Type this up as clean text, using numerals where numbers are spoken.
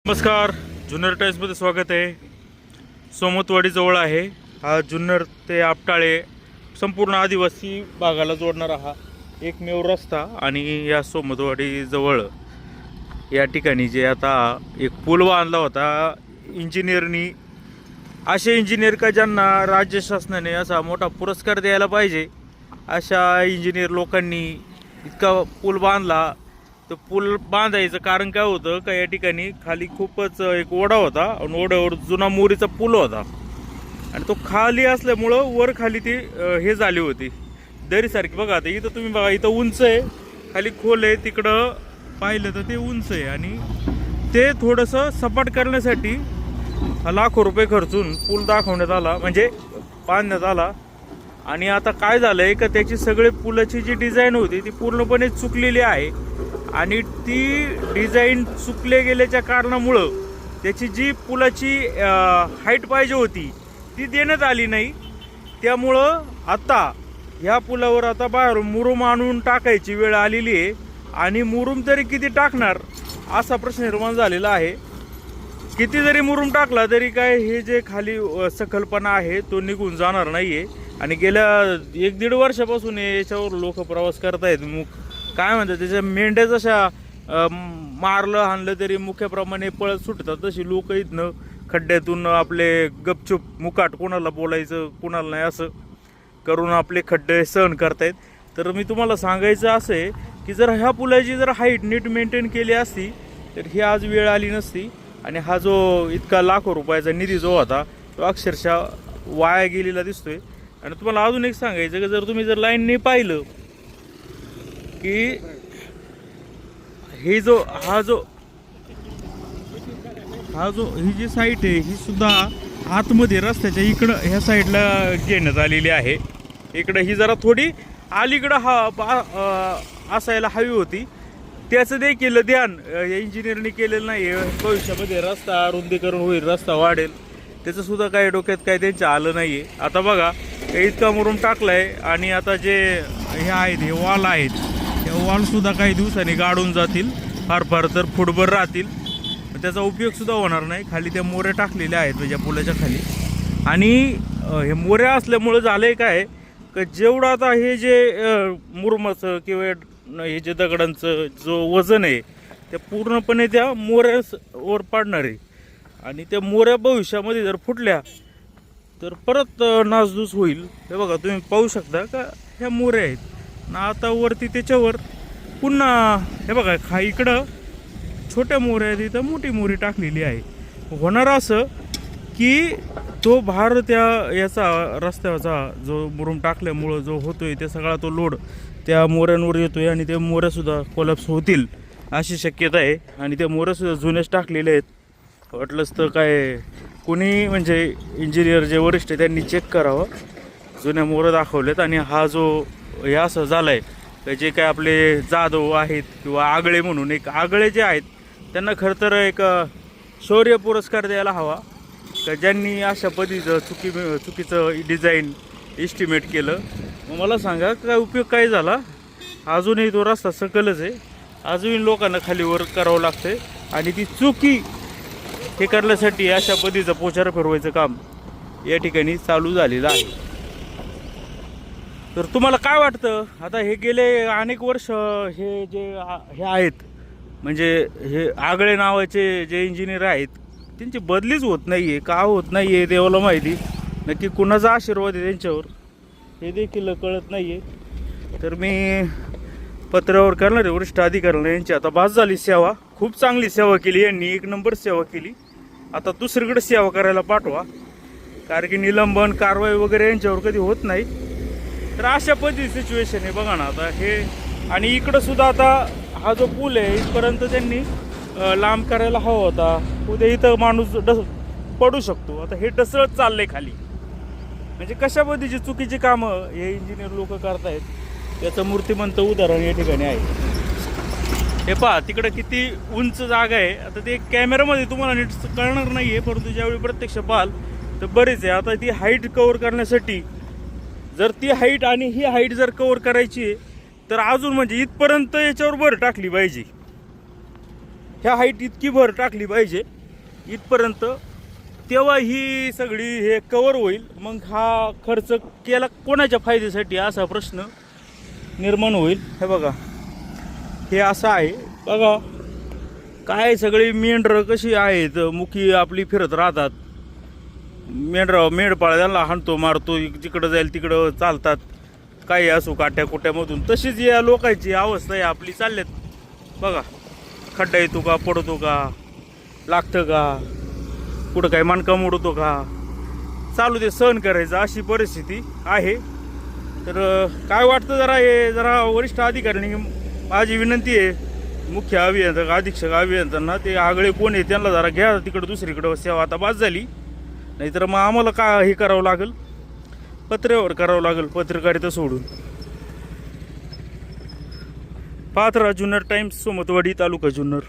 नमस्कार, जुन्नर टाइम्समध्ये स्वागत आहे. सोमतवाडी जवळ आहे हा जुन्नर ते आपटाळे संपूर्ण आदिवासी भागाला जोडणारा हा एकमेव रस्ता. आणि या सोमतवाडी जवळ या ठिकाणी जे आता एक पूल बांधला होता इंजिनियरनी, असे इंजिनियर का ज्यांना राज्य शासनाने असा मोठा पुरस्कार द्यायला पाहिजे, अशा इंजिनियर लोकांनी इतका पूल बांधला. तो पूल बांधायचं कारण काय होतं का, या ठिकाणी खाली खूपच एक ओढा होता आणि ओढ्यावर जुना मोरीचा पूल होता आणि तो खाली असल्यामुळं वर खाली ती हे झाली होती दरीसारखी. बघा आता इथं तुम्ही बघा, इथं उंच आहे, खाली खोल आहे, तिकडं पाहिलं तर ते उंच आहे. आणि ते थोडंसं सपाट करण्यासाठी लाखो रुपये खर्चून पूल दाखवण्यात आला, म्हणजे बांधण्यात आला. आणि आता काय झालंय का, त्याची सगळे पुलाची जी डिझाईन होती ती पूर्णपणे चुकलेली आहे. आणि ती डिझाईन चुकले गेल्याच्या कारणामुळं त्याची जी पुलाची हाईट पाहिजे होती ती देण्यात आली नाही. त्यामुळं आता ह्या पुलावर आता बाहेरून मुरुम आणून टाकायची वेळ आलेली आहे. आणि मुरुम तरी किती टाकणार असा प्रश्न निर्माण झालेला आहे. किती जरी मुरुम टाकला तरी काय हे जे खाली सखलपणा आहे तो निघून जाणार नाहीये. आणि गेल्या 1-1.5 वर्षापासून याच्यावर लोक प्रवास करतायत. काय म्हणतात, त्याच्या मेंढ्या जशा मारलं हाणलं तरी मुख्याप्रमाणे पळत सुटतात, तशी लोक इथनं खड्ड्यातून आपले गपचूप मुकाट, कोणाला बोलायचं कोणाला नाही असं करून आपले खड्डे सहन करतायत. तर मी तुम्हाला सांगायचं असं आहे की जर ह्या पुलाची जर हाईट नीट मेंटेन केली असती तर ही आज वेळ आली नसती. आणि हा जो इतका लाखो रुपयाचा निधी जो होता तो अक्षरशः वाया गेलेला दिसतोय. आणि तुम्हाला अजून एक सांगायचं की जर तुम्ही लाईनने पाहिलं की ही जी साईट आहे ही सुद्धा आतमध्ये रस्त्याच्या इकडं ह्या साईडला घेण्यात आलेली आहे. इकडं ही जरा थोडी अलीकडं असायला हवी होती, त्याचं देखील ध्यान या इंजिनियरनी केलेलं नाही. भविष्यामध्ये रस्ता रुंदीकरण होईल, रस्ता वाढेल, त्याचं सुद्धा काही डोक्यात काही त्यांचं आलं नाही आहे. आता बघा इतका मुरुम टाकलाय आणि आता जे हे आहेत हे वॉल आहेत, त्या वॉलसुद्धा काही दिवसांनी गाडून जातील, फार फार तर फुटभर राहतील, त्याचा उपयोगसुद्धा होणार नाही. खाली त्या मोऱ्या टाकलेल्या आहेत म्हणजे पुलाच्या खाली. आणि हे मोऱ्या असल्यामुळं झालं आहे काय का, जेवढं आता हे जे मुरुमाचं किंवा हे जे दगडांचं जो वजन आहे ते पूर्णपणे त्या मोऱ्यावर पाडणार आहे. आणि त्या मोऱ्या भविष्यामध्ये जर फुटल्या तर परत नासधूस होईल. हे बघा तुम्ही पाहू शकता का, ह्या मोऱ्या आहेत ना. आता वरती त्याच्यावर पुन्हा हे बघा इकडं छोट्या मोऱ्या आहेत, इथं मोठी मोरी टाकलेली आहे. होणार असं की तो भार त्या याचा रस्त्याचा जो मुरुम टाकल्यामुळं जो होतोय ते सगळा तो लोड त्या मोऱ्यांवर येतोय आणि त्या मोऱ्यासुद्धा कोलॅप्स होतील अशी शक्यता आहे. आणि त्या मोऱ्यासुद्धा जुन्याच टाकलेल्या आहेत. वाटलंच तर काय कोणी म्हणजे इंजिनियर जे वरिष्ठ आहे त्यांनी चेक करावं. जुन्या मोरं दाखवलेत. आणि हा जो हे असं झालं आहे, जे काय आपले जाधव आहेत किंवा आगळे म्हणून एक आगळे जे आहेत त्यांना खरं तर एक शौर्य पुरस्कार द्यायला हवा का, ज्यांनी अशा पद्धतीचं चुकीचं डिझाईन एस्टिमेट केलं. मग मला सांगा काय उपयोग काय झाला. अजूनही तो रस्ता सकलच आहे, अजूनही लोकांना खालीवर करावं लागतंय. आणि ती चुकी हे करण्यासाठी अशा पद्धतीचं पोचार फिरवायचं काम या ठिकाणी चालू झालेलं आहे. तर तुम्हाला काय वाटतं, आता हे गेले अनेक वर्ष हे जे हे आहेत म्हणजे हे आगळे नावाचे जे इंजिनियर आहेत त्यांची बदलीच होत नाही आहे. का होत नाही आहे देवाला माहिती, नक्की कुणाचा आशीर्वाद आहे त्यांच्यावर हे देखील कळत नाही आहे. तर मी पत्रावर करणारे वरिष्ठ अधिकाऱ्यांना यांची आता बास झाली सेवा, खूप चांगली सेवा केली यांनी, 1 नंबर सेवा केली. आता दुसरीकडे सेवा करायला पाठवा, कारण की निलंबन कारवाई वगैरे यांच्यावर कधी होत नाही. तर अशा पद्धती सिच्युएशन आहे बघा ना आता हे. आणि इकडं सुद्धा आता हा जो पूल आहे इथपर्यंत त्यांनी लांब करायला हवा होता. उद्या इथं माणूस पडू शकतो. आता हे ढसळत चाललंय खाली. म्हणजे कशा पद्धतीची चुकीची कामं हे इंजिनियर लोक करतायत त्याचं मूर्तिमंत उदाहरण या ठिकाणी आहे. हे पहा तिकडं किती उंच जागा आहे. आता ते कॅमेऱ्यामध्ये तुम्हाला नीट कळणार नाही आहे, परंतु ज्यावेळी प्रत्यक्ष पाहाल तर बरेच आहे. आता ती हाईट कव्हर करण्यासाठी जर ती हाईट आणि ही हाईट जर कव्हर करायची तर अजून म्हणजे इथपर्यंत याच्यावर भर टाकली पाहिजे. ह्या हाईट इतकी भर टाकली पाहिजे इथपर्यंत, तेव्हा ही सगळी हे कवर होईल. मग हा खर्च केला कोणाच्या फायद्यासाठी असा प्रश्न निर्माण होईल. हे बघा, हे असं आहे बघा, काय सगळी मेंढरं कशी आहेत, मुखी आपली फिरत राहतात. मेंढपाळ त्यांना हाणतो मारतो, जिकडं जाईल तिकडं चालतात, काही असो काट्या कुट्यामधून. तशीच या लोकांची अवस्था आहे आपली, चालल्यात बघा. खड्डा येतो का, पडतो का, लागतं का, कुठं काही मणका मोडतो का, चालू ते सहन करायचं, अशी परिस्थिती आहे. तर काय वाटतं जरा वरिष्ठ अधिकाऱ्यांनी, माझी विनंती आहे मुख्य अभियंता अधीक्षक अभियंत्यांना, ते आगळे कोण आहे त्यांना जरा घ्या तिकडं दुसरीकडं सेवा, आता बाद झाली. नाहीतर मग आम्हाला हे करावं लागेल, पत्र्यावर करावं लागेल, पत्रकारिता सोडून. पाहत राहा जुन्नर टाइम्स, सोमतवाडी, तालुका जुन्नर.